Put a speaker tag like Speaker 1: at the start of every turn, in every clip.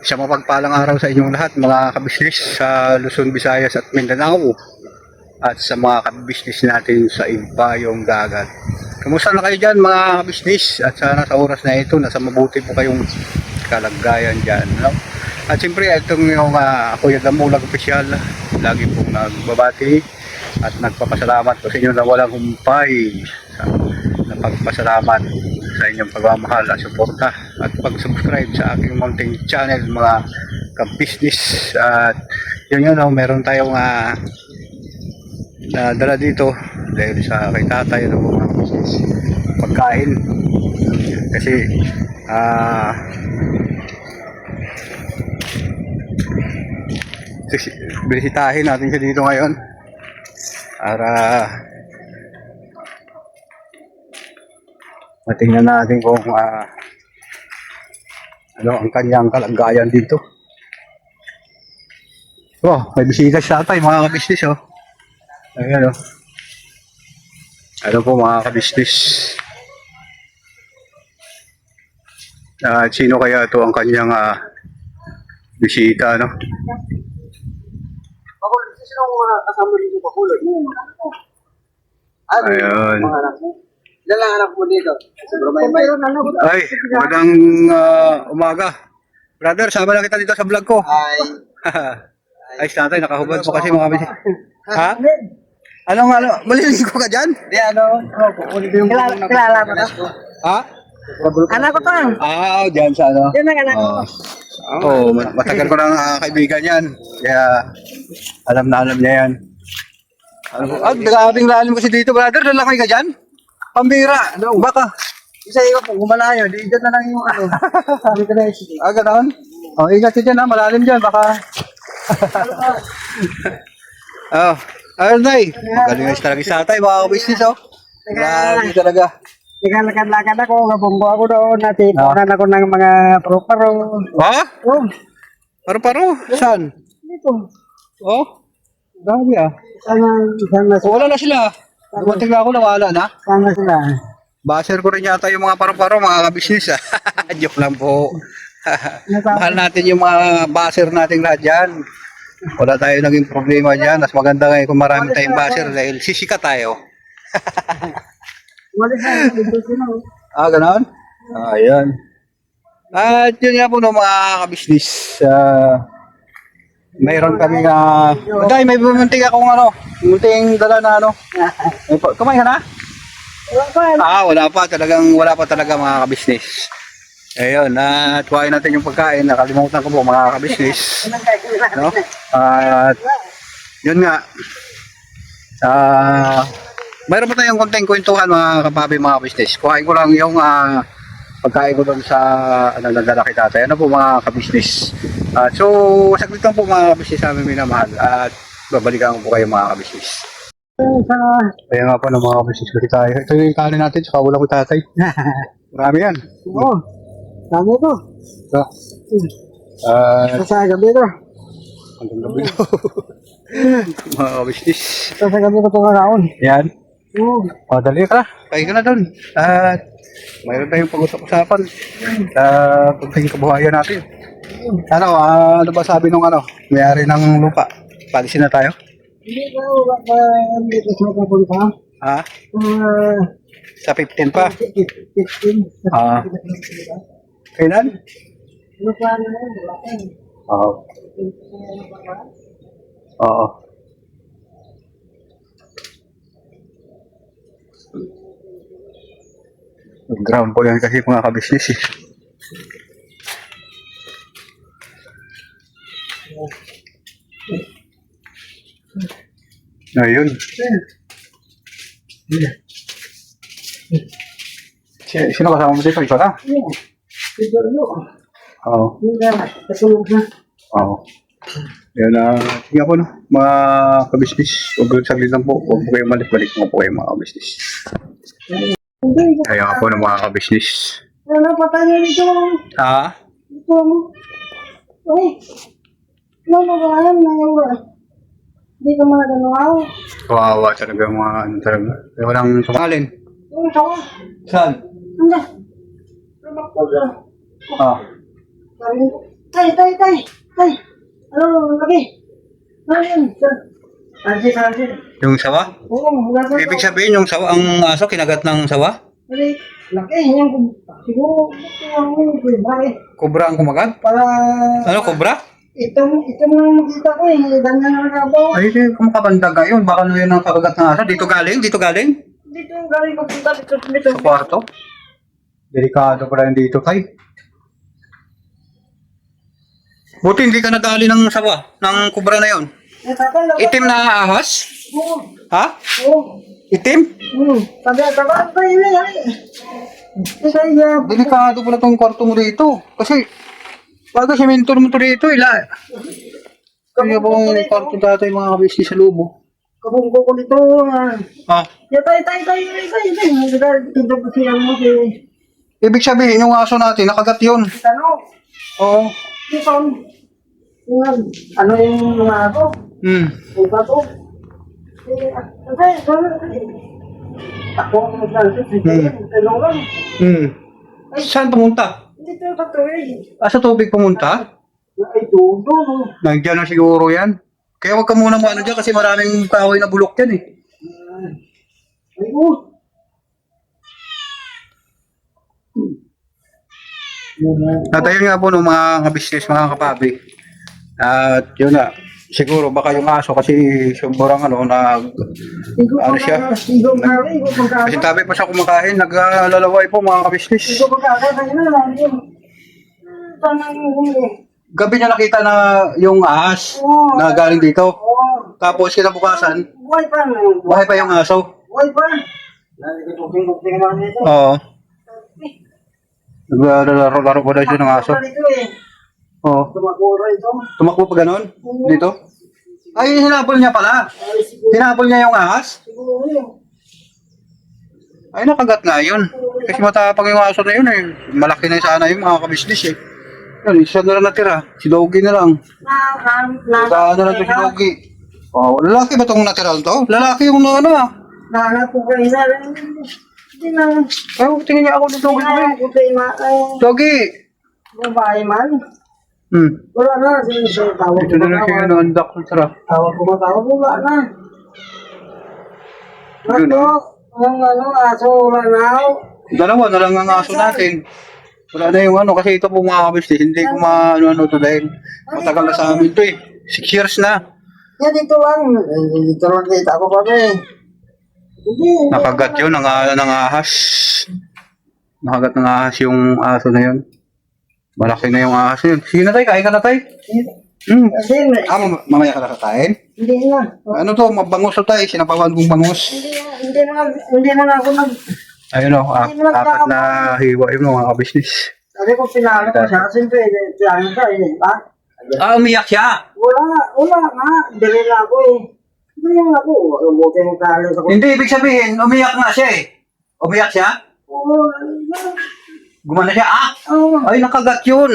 Speaker 1: Isang mapagpalang araw sa inyong lahat mga kabisnes sa Luzon, Visayas at Mindanao at sa mga kabisnes natin sa Ibayong Dagat. Kumusta na kayo dyan mga kabisnes? At sana sa oras na ito nasa mabuti po kayong kalagayan dyan, no? At siyempre itong yung Kuya Damulag Official, lagi pong nagbabati at nagpapasalamat po sa inyo na walang humpay. Napagpasalamat sa inyong pagmamahal at suporta at pag-subscribe sa aking mountain channel mga ka-business. At yun, meron tayong dala dito dahil sa kay tatay ng mga business pagkain kasi bisitahin natin siya dito ngayon para matingnan natin kung ano ang kanyang kalagayan dito. Oh, may bisita si tatay mga kabisnes, oh. Ayan, oh. Ano po mga kabisnes. Sino kaya ito ang kanyang bisita, no? Ayun.
Speaker 2: Ilan lang anak mo dito?
Speaker 1: Ay, magandang umaga. Brother, sama na kita dito sa vlog ko.
Speaker 2: Ay.
Speaker 1: Ay, tatay, nakahubad po kasi mga bisita. Ha? Ano, maliligo ka dyan?
Speaker 2: Di kukunin ko yung
Speaker 3: Kilala mo na?
Speaker 1: Ha?
Speaker 3: Anak ko to.
Speaker 1: Dyan sa ano?
Speaker 3: Yan ang anak ko.
Speaker 1: Matagal ko ng kaibigan yan. Kaya, alam na alam niya yan. Nag-ating lalim kasi dito, brother. Lalakay ka dyan? Pambira. Baka.
Speaker 2: Isa iyo kung gumalayo, di dyan na lang yung Hindi ka na isip.
Speaker 1: Ganoon? Ingat ka dyan ha. Malalim dyan. Baka. Ayun, Nay. Magaling na talaga sa tatay. Mga business, oh. Grabe talaga.
Speaker 3: Naglalakad ako, gabunggo ako doon, natipunan ako ng mga paro-paro.
Speaker 1: Ha?
Speaker 3: Oh,
Speaker 1: Paro-paro? Saan?
Speaker 3: dito.
Speaker 1: Oh? Grabe ah.
Speaker 3: Sana
Speaker 1: Wala na sila. Dumating na ako, nawala na.
Speaker 3: sila.
Speaker 1: Baser ko rin yata yung mga paro-paro, mga kabisnes. Joke lang po. Mahal natin yung mga baser nating lahat dyan. Wala tayo naging problema dyan. Mas maganda ngayon kung marami tayong baser dahil sisika tayo.
Speaker 3: Wala sa dito sila.
Speaker 1: Ganoon? Ayan. At yun nga po no, mga kabisnes. Mayroon kami Day, may bumunting akong munting dala na kumain ka na?
Speaker 3: Wala pa.
Speaker 1: Wala pa talaga mga kabisnes. Ayun, tuwain natin yung pagkain. Nakalimutan ko po mga kabisnes. No? At yun nga. Mayroon pa tayong konting kwentuhan mga kapabi mga kabisnes. Kuhain ko lang yung pagkain ko doon sa nagdala kay tatay. Ano po mga kabisnes. So, saglit lang po mga kabisnes sa aming minamahal. At babalikan ko po kayo mga kabisnes. Kaya nga po ng mga kabisnes ko tayo. Ito yung kanin natin, tsaka wala ko tatay. Marami yan.
Speaker 3: Oo. Dami ito.
Speaker 1: So,
Speaker 3: Sa gabi ito.
Speaker 1: hanggang gabi na. Mga kabisnes.
Speaker 3: Sa gabi ito kakaon.
Speaker 1: Yan.
Speaker 3: Oo.
Speaker 1: Dali ka na. Kain ka na doon. At mayroon tayong pag-usap-usapan sa pagtingin kabuhayan natin. Ano ba sabi nung may-ari ng lupa? Palisin na tayo?
Speaker 3: Hindi ka, wala ka dito sa kapunta.
Speaker 1: Ha? Sa 15 pa?
Speaker 3: 15.
Speaker 1: Kailan?
Speaker 3: Ano pa na yun? Wala ka.
Speaker 1: Oo. Oo. Ground po yan kasi mga kabisnes eh. Ayun. Sino kasama mo dito? Ikaw na? Oo. Oo. Yan sige po no, mga kabisnes. Huwag saglit lang po. Huwag po kayo balik mo po kayo mga kabisnes. Kaya nga po ng mga kabisnes.
Speaker 3: Ano pa tayo dito?
Speaker 1: Ha?
Speaker 3: Ito. Uy. Ano ba yan? Hindi ka mga ganaw.
Speaker 1: Kawawa talaga mga talaga. Kaya walang tumalin.
Speaker 3: Uy, tawa.
Speaker 1: Saan?
Speaker 3: Anda. Tumakbo ka.
Speaker 1: Ah.
Speaker 2: Tay! Ano, laki? Ano yun? Ansin.
Speaker 1: Yung sawa?
Speaker 2: Oo, laki.
Speaker 1: Ibig sabihin yung sawa, ang aso kinagat ng sawa?
Speaker 2: Laki, yung siguro, bakit?
Speaker 1: Kobra ang kumagat?
Speaker 2: Para,
Speaker 1: Ano, kobra?
Speaker 2: itong nakita ko ganyan ang nakabaw.
Speaker 1: Ay, di, kumakabandaga yun. Baka na yun ang kakagat ng aso. Dito galing?
Speaker 2: Dito galing papunta dito.
Speaker 1: Sa kwarto? Delikado pala yung dito, Tay. Buti hindi ka nadali ng sawa, ng kobra na yun. Itim na ahas?
Speaker 2: Oo.
Speaker 1: Ha?
Speaker 2: Oo.
Speaker 1: Itim?
Speaker 2: Sabi yun. Kaya,
Speaker 1: Delikado pala tong kwarto mo dito. Kasi, bago simento mo to dito, Kaya po ang kwarto dati mga kabisnes sa lubo.
Speaker 2: kabungko ko dito.
Speaker 1: Ah,
Speaker 2: Ya, tay. Ito po siya mo si
Speaker 1: ibig sabihin, yung aso natin, nakagat yun.
Speaker 2: Tano.
Speaker 1: Oo.
Speaker 2: Ito. Ano yung mga ako? Iba to. Ako ang maglalagay. Tulungan.
Speaker 1: Saan pumunta?
Speaker 2: Dito sa tuwing.
Speaker 1: Sa tubig pumunta?
Speaker 2: Ay, tudo.
Speaker 1: Nandiyan na siguro yan. Kaya wag ka muna mo dyan kasi maraming kahoy na bulok yan eh.
Speaker 2: Ay, oh.
Speaker 1: At ayun nga po no, mga business, mga kapabi. At yun na, siguro baka yung aso kasi sobrang ano siya. Kasi tabi pa siya kumakain, naglalaway po mga kabisnes. Gabi niya nakita na yung ahas na galing dito. Tapos kinabukasan, buhay pa yung aso. Oo. Naglalaro pa daw siya ng aso. Oo. Tumakbo pa ganun? Dito? Ay, hinapol niya pala. Hinapol niya yung ahas? Ay, nakagat nga yun. Kasi matapang yung aso na yun eh. Malaki na sana yung mga kabisnes eh. Yun, isa na lang natira. Si Doggy na lang. Saan na lang to si Doggy? Oh, lalaki ba itong natira to? Lalaki yung ano ah.
Speaker 2: Nahanap ko kayo na rin. Hindi na.
Speaker 1: Ay, tingin niya ako dito. Doggy!
Speaker 2: Babae man. Wala na. Tawag
Speaker 1: Ito na lang siya yung andak ng sarap.
Speaker 2: Tawag. Wala na.
Speaker 1: Yun,
Speaker 2: Ang aso ranaw.
Speaker 1: Dalawa na lang ang aso natin. Wala na yung kasi ito po mga kabisnes, hindi ko ano to dahil matagal na sa amin to eh. 6 years na.
Speaker 2: Yan dito lang. Dito lang kita ko pa rin.
Speaker 1: Nakagat yun ng ahas. Nakagat ng ahas yung aso na yun. Malaki na yung ahas yun. Sige na tayo, kain ka na tayo. Mamaya ka na kakain?
Speaker 2: Hindi na.
Speaker 1: Ano to, mabangus to tayo. Sinapawan kong bangus.
Speaker 2: Hindi na ako nag...
Speaker 1: Ayun o, apat na hiwa yung mga kabisnes.
Speaker 2: Sabi ko pinalo ko siya. Siyempre, pinalo siya.
Speaker 1: Umiyak siya.
Speaker 2: Wala nga. Dali na ako eh. Hindi na ako. Buti ng talo ako.
Speaker 1: Hindi, ibig sabihin, umiyak na siya eh. Umiyak siya?
Speaker 2: Oo.
Speaker 1: Gumana siya,
Speaker 2: Oo.
Speaker 1: ay nakagat yun.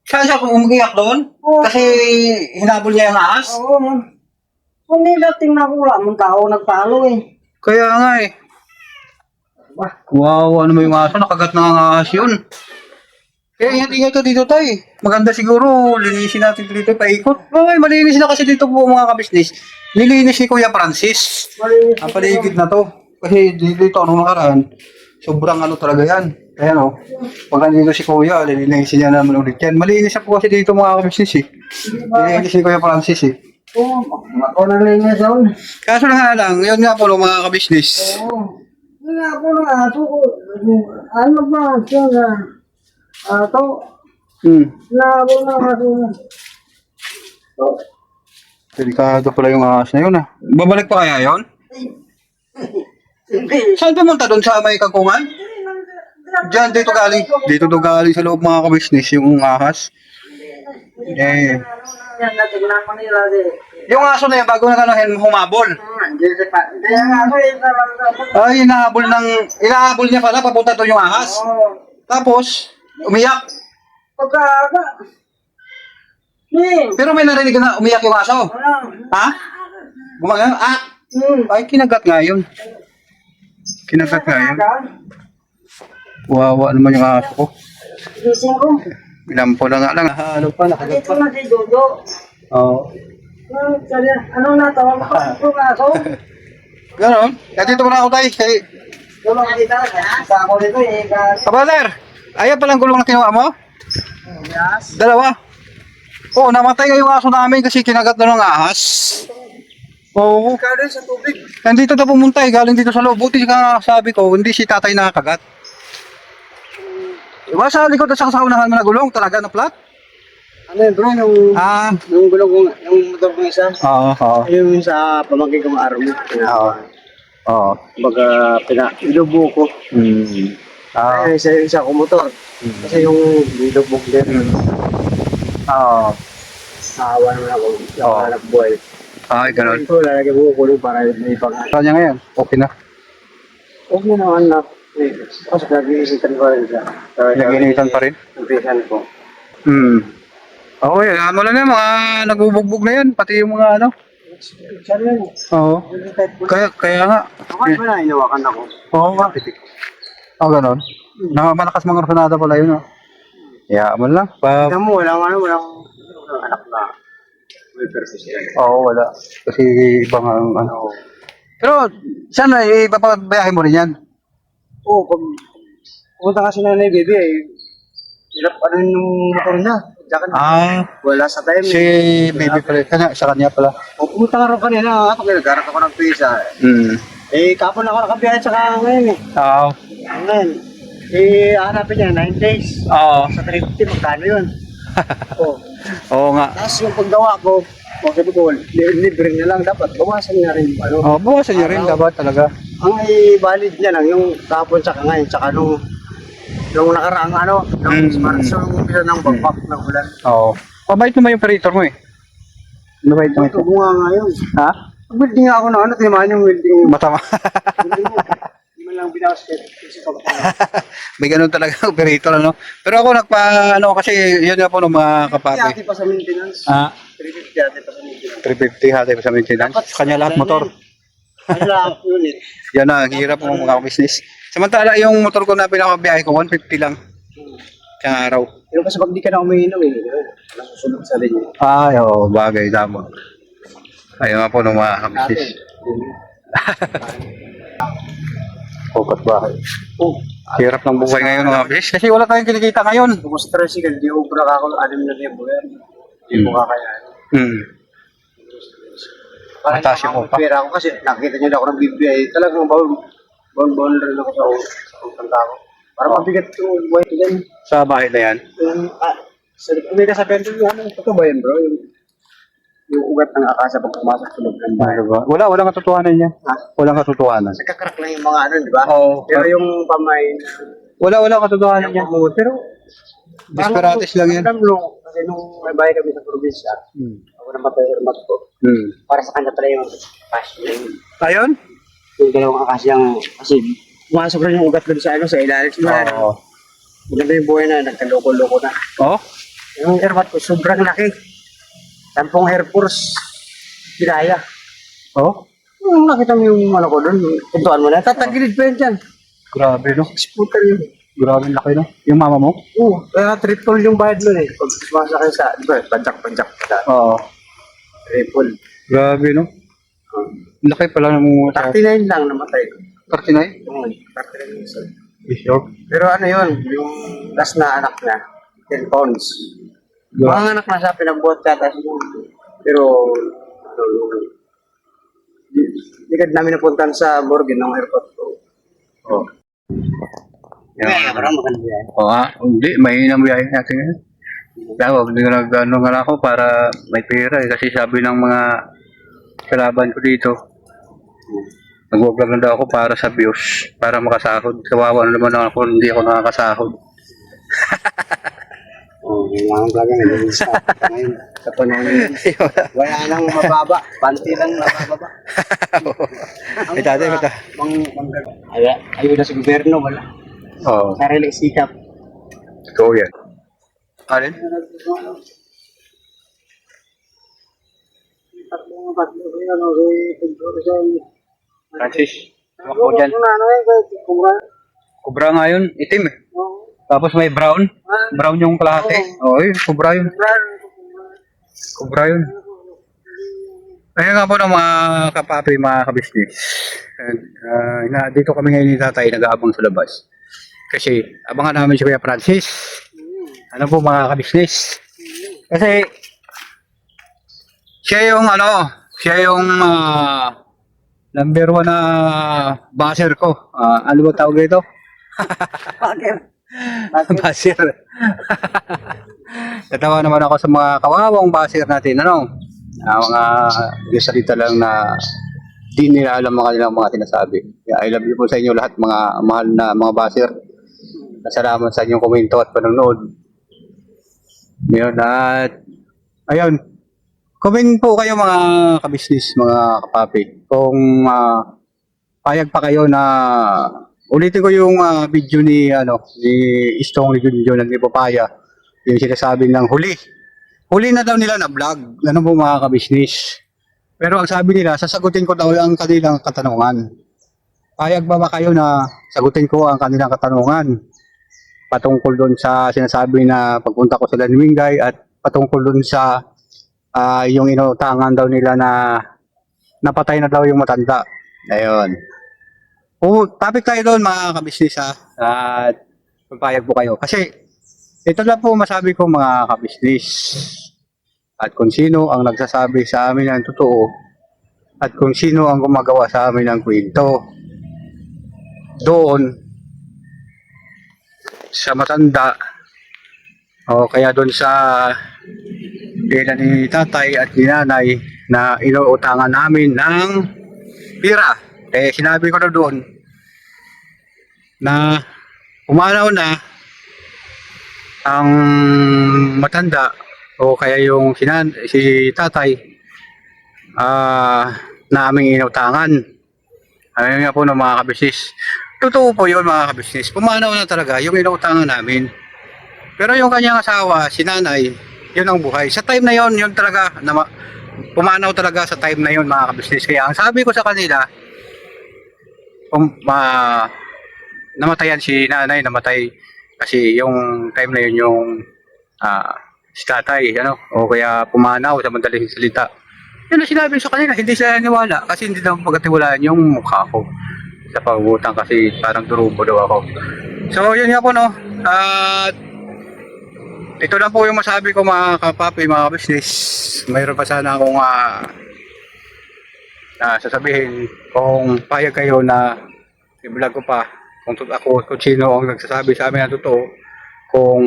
Speaker 1: Saan siya kung umiyak doon? Kasi hinabol niya yung ahas?
Speaker 2: Oo. Hindi dating na ako wala mong tao nagpalo eh.
Speaker 1: Kaya nga eh. Wow, ano mo yung aso? Nakagat na ang ahas yun. Kaya ingat-ingat ka dito tay. Maganda siguro, linisin natin dito paikot. Ay, malinis na kasi dito po mga kabisnes. Nilinis ni Kuya Francis. Ang paligid na to. Kasi dito, anong nakaraan, sobrang talaga yan. Kaya pag nandito si Kuya, lilinisin niya naman ulit yan. Malinis na po kasi dito mga kabisnes eh. Nilinis ni Kuya Francis eh.
Speaker 2: Oo. Ako nang linis yun.
Speaker 1: Kaso na nga lang, yun nga po mga kabisnes.
Speaker 2: Oo. Hindi ako nang aso ko. Ano ba siya na? Ito. Nabo na aso na.
Speaker 1: Delikado pala yung ahas na yun ah. Babalik pa kaya yun? Saan pumunta doon sa may kangkungan? Diyan, dito galing. Dito to galing sa loob mga kabisnes yung ahas. Eh.
Speaker 2: Yan natin na Manila din.
Speaker 1: Yung aso na yan, bago na humabol.
Speaker 2: Hindi ang aso eh.
Speaker 1: Ay, inahabol niya pala, papunta doon yung ahas.
Speaker 2: Oo.
Speaker 1: Tapos, umiyak.
Speaker 2: Pagkaka.
Speaker 1: Pero may narinig na umiyak yung aso. Ha? Gumagano? Ay, kinagat nga yun. Kinagat nga yun. Wawa naman yung aso ko.
Speaker 2: Gising ko.
Speaker 1: Inampo na nga lang. Ano pa, nakagat
Speaker 2: Dito
Speaker 1: pa.
Speaker 2: na si Dodo.
Speaker 1: Oo.
Speaker 2: Ano na to? Ito nga ako.
Speaker 1: Ganon. Kaya dito muna ako tayo. Kay...
Speaker 2: Tulong ka dito. Sa ako dito eh.
Speaker 1: Kabaler! Ayaw palang gulong na kinuha mo?
Speaker 2: Yes.
Speaker 1: Dalawa. Oo, namatay nga yung aso namin kasi kinagat na ng ahas. Oo.
Speaker 2: Ikaw din sa tubig.
Speaker 1: Nandito na pumunta eh, galing dito sa loob. Buti ka sabi ko, hindi si tatay nakakagat. Diba sa likod at sa unahan mo na gulong, talaga na flat?
Speaker 3: Ano yun, bro? Yung gulong ko, yung motor ko isa.
Speaker 1: Oo, oo.
Speaker 3: Yung sa pamangkin kong army.
Speaker 1: Oo. Oo.
Speaker 3: Baga, ilubo ko.
Speaker 1: Ah,
Speaker 3: Isa ko motor. Kasi yung ilubog din.
Speaker 1: oo.
Speaker 3: Naawa naman ako.
Speaker 1: Oo.
Speaker 3: Anak buhay.
Speaker 1: Ay, ganun.
Speaker 3: Ito, lalagyan mo ko para may pang...
Speaker 1: Kanya ngayon, okay na.
Speaker 3: Huwag mo naman na. Kasi nag-iisitan ko rin siya.
Speaker 1: Nag-initan pa rin.
Speaker 3: Umpisan ko.
Speaker 1: Oo, yan. Ano lang yan, mga nagbubugbog na yan. Pati yung mga ano.
Speaker 3: Siya rin.
Speaker 1: Oo. Kaya nga.
Speaker 3: Bakit ba na inawakan ako?
Speaker 1: Oo nga. Ganun. Malakas mga orfanada pala yun, oh. Kaya mo lang.
Speaker 3: Tignan mo, walang anak na. May purpose yan.
Speaker 1: Oo, wala. Kasi ibang ano. Pero, saan na, ipapabayahin mo rin yan?
Speaker 3: Oo, pag pumunta kasi na baby eh, hirap ano yung motor niya. Tsaka wala sa time.
Speaker 1: Si baby pala, sa kanya pala.
Speaker 3: O pumunta nga rin kanina, ako nagkaroon ako ng pisa. Eh, kapon ako nakabiyahe tsaka ngayon eh.
Speaker 1: Oo.
Speaker 3: Ngayon, eh, hanapin niya, 9 days.
Speaker 1: Oo.
Speaker 3: Sa 350, magkano yun? Oo.
Speaker 1: Oo nga.
Speaker 3: Tapos yung paggawa ko, sabi ko, libre na lang dapat. Bawasan niya rin yung ano.
Speaker 1: Oo, bawasan niya rin dapat talaga.
Speaker 3: Ang i-valid niya lang yung kapon tsaka ngayon, tsaka nung nakaraang ano, nung smart so yung umpisa ng bagbak ng ulan.
Speaker 1: Oo. Mabait naman yung operator mo eh. Mabait naman
Speaker 3: Ito
Speaker 1: ito.
Speaker 3: bunga ngayon.
Speaker 1: Ha?
Speaker 3: Building nga ako na ano, timaan yung building.
Speaker 1: Matama.
Speaker 3: Hindi man lang binawas kasi
Speaker 1: May ganun talaga operator, ano? Pero ako ano kasi yun nga po ng mga kapapi.
Speaker 3: Hati pa sa maintenance. 350 hati pa sa maintenance.
Speaker 1: 350 hati pa sa maintenance. Kanya lahat motor.
Speaker 3: Ano lang unit.
Speaker 1: Yan na, ang hirap ng mga business. Samantala yung motor ko na pinakabiyahe ko, 150 lang. Kaya araw.
Speaker 3: Pero kasi pag di ka na umiinom eh, nasusunod sa linya.
Speaker 1: Ay, oo, bagay, tama. Ayun nga po ng mga business. Focus bahay.
Speaker 3: Oh,
Speaker 1: Hirap ng buhay ngayon mga business kasi wala tayong kinikita ngayon.
Speaker 3: kung sa tricycle, di ubra ka ako 6,000 yan. Hindi mo kakayanin.
Speaker 1: Mataas yung upa.
Speaker 3: Pera ako kasi nakita niyo na ako ng BBI. Talagang baon rin ako sa utang ko. Para mabigat yung buhay ko dyan.
Speaker 1: Sa bahay na yan.
Speaker 3: May kasabihan doon yung ano, ito ba yan bro? Yung ugat ng akasa pag pumasok sa loob ng bahay.
Speaker 1: Ano ba? Walang katotohanan yan.
Speaker 3: Ha?
Speaker 1: Walang katotohanan.
Speaker 3: Nagkakrak lang yung mga ano, di ba?
Speaker 1: Oo.
Speaker 3: Pero yung pamay,
Speaker 1: Walang katotohanan yan.
Speaker 3: pero
Speaker 1: Desperatis lang yan.
Speaker 3: alam mo, kasi nung may bahay kami sa probinsya, ako namatay sa remat ko. Para sa kanya pala yung cash.
Speaker 1: Ayun?
Speaker 3: Yung dalawang akasyang, kasi pumasok rin yung ugat doon sa ano, sa ilalim.
Speaker 1: Oo.
Speaker 3: Maganda yung buhay na, nagkaloko-loko na.
Speaker 1: Oh?
Speaker 3: Yung airmat ko, sobrang laki. Tampong Air Force, Piraya.
Speaker 1: Oh?
Speaker 3: Yung nakita mo yung ano ko doon, puntuan mo na, tatagilid pa yun dyan.
Speaker 1: Grabe no?
Speaker 3: Scooter yun.
Speaker 1: Grabe laki no? Yung mama mo?
Speaker 3: Oo, kaya triple yung bayad nun eh. Pag sumasakay sa, di ba, panjak-panjak pa.
Speaker 1: Oo.
Speaker 3: Triple.
Speaker 1: Grabe no? Laki pala ng mga
Speaker 3: 39 lang namatay.
Speaker 1: 39?
Speaker 3: 39 years old.
Speaker 1: Sure.
Speaker 3: Pero ano yun, yung last na anak niya, 10 pounds. Mga anak na siya, pinagbuhat ka, pero, di ka namin napuntahan sa Borgin ng airport ko.
Speaker 1: Oh.
Speaker 3: Kaya parang maganda yan.
Speaker 1: Oo nga. Hindi, mahinang biyahe natin ngayon. Kaya wag hindi ko nag-ano nga ako para may pera eh. Kasi sabi ng mga kalaban ko dito, nag-vlog lang daw ako para sa views, para makasahod. Kawawa na naman ako, hindi ako nakakasahod.
Speaker 3: Oo, yung mga bagay na ganun sa ngayon. Sa panahon yun. Wala nang mababa, panty lang mababa.
Speaker 1: Ay, tatay, bata.
Speaker 3: Ayun na sa gobyerno, wala.
Speaker 1: Oo.
Speaker 3: Sarili sikap.
Speaker 1: Ito yan. Alin? Francis, ako dyan. Kubra nga yun, itim eh. Tapos may brown. Brown yung kalahati. Oo, yun. Kubra yun. Kubra yun. Ayun nga po ng mga kapapi, mga kabisnes. Dito kami ngayon ni tatay nag-aabang sa labas. Kasi abangan namin si Kuya Francis. Ano po mga kabisnes? Kasi siya yung number 1 na baser ko. Ano ba tawag dito? Baser. Natawa naman ako sa mga kawawang baser natin, ano? Mga salita lang na di nila alam mga kanilang mga sinasabi. I love you po sa inyo lahat, mga mahal na mga baser. Salamat sa inyong komento at panonood. Yun, at ayun, comment po kayo mga kabisnes, mga kapapi, kung payag pa kayo na ulitin ko yung video ni Istong Junjun ng Ipopaya, yung sinasabi ng huli na daw nila na vlog, ano po mga kabisnes. Pero ang sabi nila, sasagutin ko daw ang kanilang katanungan. Payag ba kayo na sagutin ko ang kanilang katanungan patungkol doon sa sinasabi na pagpunta ko sa Lanmingay at patungkol doon sa yung inutangan daw nila na napatay na daw yung matanda. Ayun. Topic tayo doon mga kabisnes at pagpayag po kayo. Kasi ito lang po masabi ko mga kabisnes. At kung sino ang nagsasabi sa amin ng totoo at kung sino ang gumagawa sa amin ng kwento doon sa matanda o kaya doon sa ina ni tatay at ni nanay na inuutangan namin ng pira. Sinabi ko na doon na umanaw na ang matanda o kaya yung si tatay na aming inutangan. Ayun nga po ng mga kabisnes. Totoo po yun mga kabisnes. Pumanaw na talaga yung inuutangan namin. Pero yung kanyang asawa, si nanay, yun ang buhay. Sa time na yun, yun talaga, pumanaw talaga sa time na yun mga kabisnes. Kaya ang sabi ko sa kanila, namatayan si nanay, namatay kasi yung time na yun yung si tatay, o kaya pumanaw sa madaling salita. Yun ang sinabi sa kanila, hindi sila naniwala kasi hindi daw pagkatiwalaan yung mukha ko sa pagbutan kasi parang durubo daw ako. So yun nga po at ito lang po yung masabi ko mga kapapi, mga business. Mayroon pa sana akong sasabihin kung payag kayo na i-vlog ko pa kung sino ang nagsasabi sa amin na totoo, kung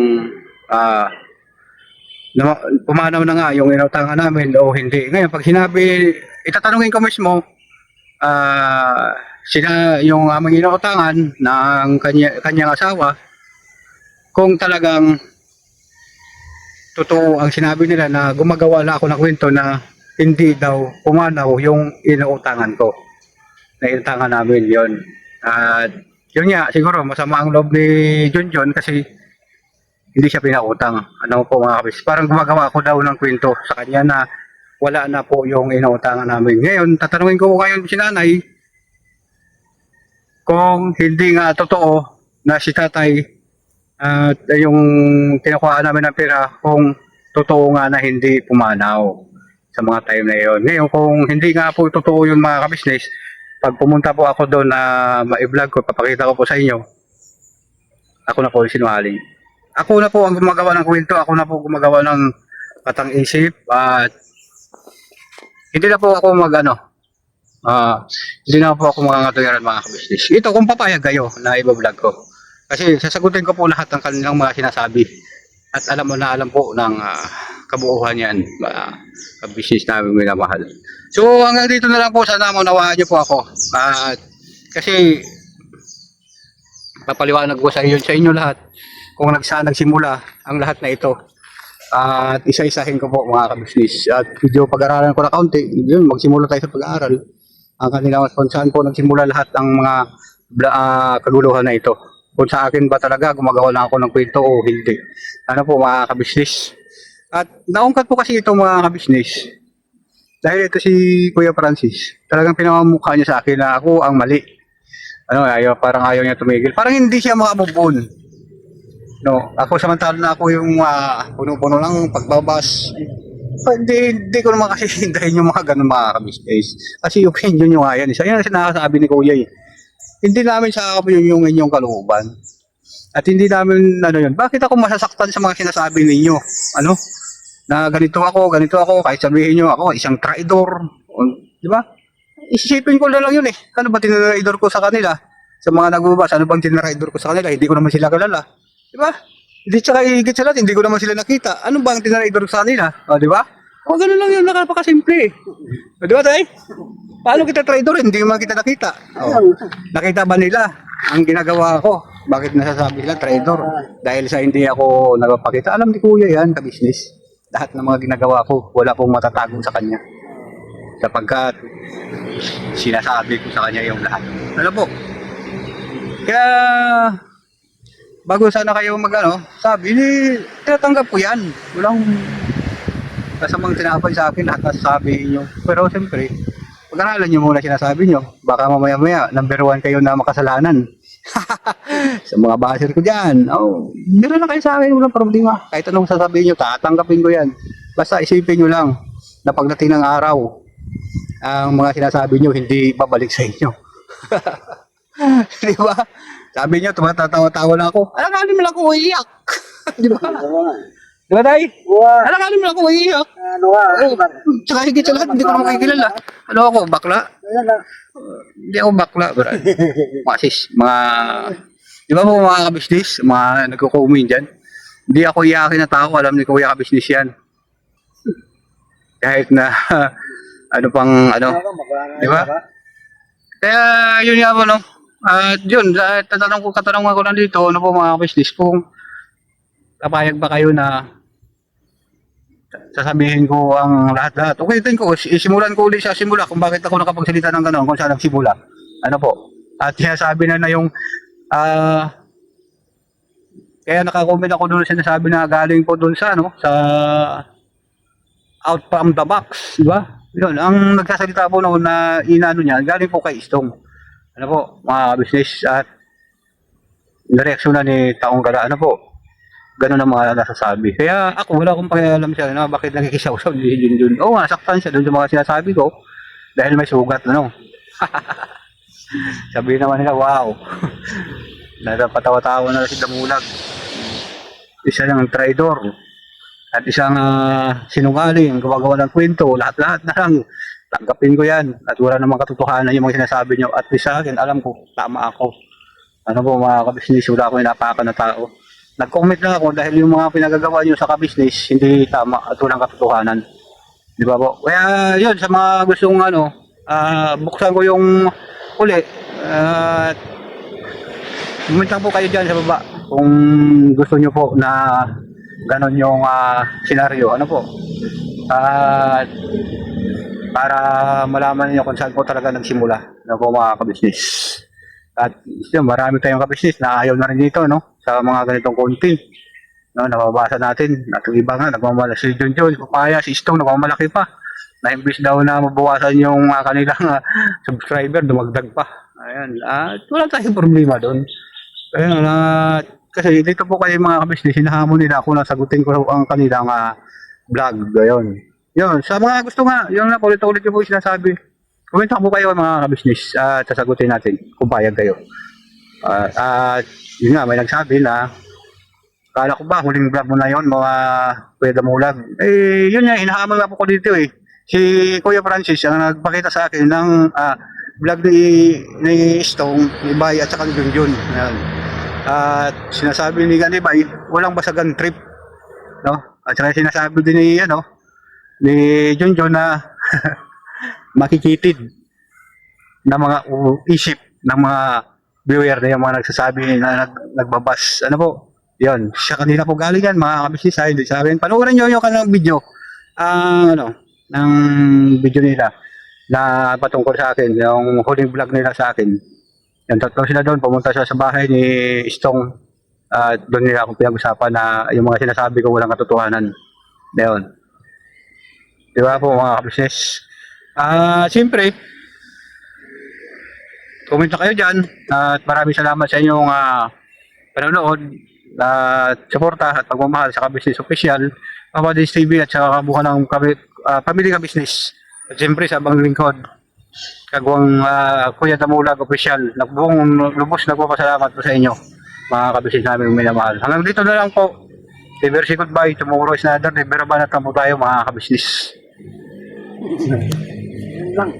Speaker 1: pumanaw na nga yung inutangan namin o hindi. Ngayon pag sinabi, itatanungin ko mismo yung aming inuutangan ng kanyang asawa kung talagang totoo ang sinabi nila na gumagawa na ako ng kwento na hindi daw pumanaw yung inuutangan ko na inutangan namin yon. At yun nga, siguro masama ang loob ni Junjun kasi hindi siya pinautang. Ano po mga kabis, parang gumagawa ko daw ng kwento sa kanya na wala na po yung inuutangan namin. Ngayon, tatanungin ko ngayon si nanay kung hindi nga totoo na si tatay at yung kinukuha namin ng pera, kung totoo nga na hindi pumanaw sa mga time na yun. Ngayon, kung hindi nga po totoo yung mga kabisnes, pag pumunta po ako doon na ma-vlog ko, papakita ko po sa inyo, ako na po yung sinungaling. Ako na po ang gumagawa ng kwento, ako na po gumagawa ng katang-isip at hindi na po ako hindi na po ako makakatuyaran mga kabisnes. Ito kung papayag kayo na i-vlog ko. Kasi sasagutin ko po lahat ng kanilang mga sinasabi. At alam po ng kabuuhan yan, kabisnes namin minamahal. So hanggang dito na lang po, sana maunawaan niyo po ako. Kasi papaliwanag ko sa inyo lahat kung nagsimula ang lahat na ito. At isa-isahin ko po mga kabisnes. At video pag-aralan ko na kaunti, yun, magsimula tayo sa pag-aaral. Ang kanilang kung saan po nagsimula lahat ang mga kaguluhan na ito. Kung sa akin ba talaga gumagawa lang ako ng kwento o hindi. Ano po mga kabisnes. At naungkat po kasi ito mga kabisnes. Dahil ito si Kuya Francis, talagang pinamamukha niya sa akin na ako ang mali. Parang ayaw niya tumigil. Parang hindi siya makamove on. No, ako samantala na ako yung puno-puno ng pagbabas. Hindi ko naman kasi hintayin yung mga ganun mga kabisnes. Kasi opinion nyo nga yan. Isa yan kasi nakasabi ni Kuya eh. Hindi namin sa yung inyong kalooban. At hindi namin, ano yun, bakit ako masasaktan sa mga sinasabi ninyo? Ano? Na ganito ako, kahit sabihin nyo ako, isang traidor. Di ba? Isipin ko na lang yun eh. Ano ba tinraidor ko sa kanila? Sa mga nagbabas, ano bang tinraidor ko sa kanila? Hindi ko naman sila kalala. Di ba? Hindi tsaka higit sa lahat, hindi ko naman sila nakita. Ano bang tinraidor ko sa kanila? O, di ba? O, ganun lang yun, napakasimple eh. O, di ba tayo? Paano kita traidor? Hindi man kita nakita. O, nakita ba nila ang ginagawa ko? Bakit nasasabi sila traidor? Dahil sa hindi ako nagpapakita. Alam ni Kuya yan, ka-business. Lahat ng mga ginagawa ko, wala pong matatago sa kanya. Sapagkat sinasabi ko sa kanya yung lahat. Ano po? Kaya bago sana kayo sabi, tinatanggap ko yan. Walang kasamang tinapay sa akin lahat nasasabi nyo. Pero siyempre, pag-aralan nyo muna sinasabi nyo. Baka mamaya-maya, number 1 kayo na makasalanan. Sa mga baser ko dyan, biro na kayo sa akin, walang problema. Kahit anong sasabihin nyo, tatanggapin ko yan. Basta isipin nyo lang na pagdating ng araw, ang mga sinasabi nyo hindi babalik sa inyo. Di ba? Sabi nyo, tumatawa-tawa lang ako. Alam mo lang ako uiyak. Di ba? Di ba, Tay? Alam mo lang ako uiyak.
Speaker 2: Ano ka?
Speaker 1: Tsaka higit sa lahat, hindi ko naman kakilala. Ano ako, bakla? Hindi ako bakla, bro. Mga di ba po mga kabisnes, mga nagko-comment dyan? Hindi ako iyakin na tao, alam ni Kuya kabisnes yan. Kahit na, di ba? Kaya, yun nga po, no? At yun, katanungan ko lang dito, ano po mga kabisnes, kung kapayag ba kayo na sasabihin ko ang lahat-lahat. Okay, tingin ko, isimulan ko ulit sa simula kung bakit ako nakapagsalita ng gano'n, kung saan nagsimula. Ano po? At sinasabi na yung, kaya nakakomment ako doon sinasabi na galing po doon sa, sa out from the box, di ba? Yun, ang nagsasalita po noon na inano niya, galing po kay Istong. Ano po, mga business at nireaksyon na ni Taong Gala, ano po, ganun ang mga nasasabi. Kaya ako, wala akong pakialam siya na bakit nakikisaw-saw din dun. Oo nga, saktan siya dun sa mga sinasabi ko dahil may sugat, Sabi naman nila, wow. Napatawa-tawa na si Damulag. Isa lang traidor. At isang sinungaling, gumagawa ng kwento, lahat-lahat na lang. Tanggapin ko yan. At wala namang katotohanan yung mga sinasabi nyo. At sa akin, alam ko, tama ako. Ano po mga kabisnes, wala akong inapakan na tao. Nag-comment lang ako dahil yung mga pinagagawa nyo sa kabisnes, hindi tama at walang katotohanan. Di ba po? Kaya yun, sa mga gustong buksan ko yung uli. Comment lang po kayo dyan sa baba kung gusto nyo po na ganon yung senaryo. Ano po? Para malaman niyo kung saan po talaga nagsimula na po mga kabisnes. At yun, marami tayong kabisnes na ayaw na rin dito, sa mga ganitong content. Nababasa natin. At yung iba nga, nagmamalaki si John, Papaya, si Istong, nagmamalaki pa. Na imbis daw na mabawasan yung kanilang subscriber, dumagdag pa. Ayan. At wala tayong problema doon. Ayan, kasi dito po kayo mga kabisnes, hinahamon nila ako na sagutin ko ang kanilang vlog. Ayun. Yun, sa mga gusto nga, yun na, ulit-ulit yung po sinasabi. Comment po kayo mga kabisnes at sasagutin natin kung payag kayo. At yun nga, may nagsabi na, kala ko ba, huling vlog mo na yun, mga Kuya Damulag. Yun nga, hinahamon nga po ko dito eh. Si Kuya Francis ang nagpakita sa akin ng vlog ni Stone, ni Bay at saka ni Junjun. Ayan. At sinasabi ni Bay, walang basagan trip. At saka sinasabi din ni Junjun na makikitid na mga isip ng mga viewer na yung mga nagsasabi na nagbabas. Ano po? Yun. Siya kanina po galing yan, mga kabisnes ay hindi sa akin. Panoorin nyo yung kanilang video. Ng video nila na patungkol sa akin, yung huling vlog nila sa akin. Yan, tatlo sila doon. Pumunta siya sa bahay ni Istong. Doon nila akong pinag-usapan na yung mga sinasabi ko walang katotohanan. Yun. Diba po mga kabisnes? Siyempre, comment na kayo dyan at maraming salamat sa inyong panonood. at suporta at pagmamahal sa Ka-Business Official, Papadis TV at sa kabuhan ng Family Ka-Business. At siyempre sa abang lingkod, kagawang Kuya Damulag Official, buong lubos nagpapasalamat po sa inyo, mga Ka-Business namin minamahal. Hanggang dito na lang po. Say goodbye. Tomorrow is another day. Pero ba na tayo mga Ka-Business?
Speaker 3: Yun lang.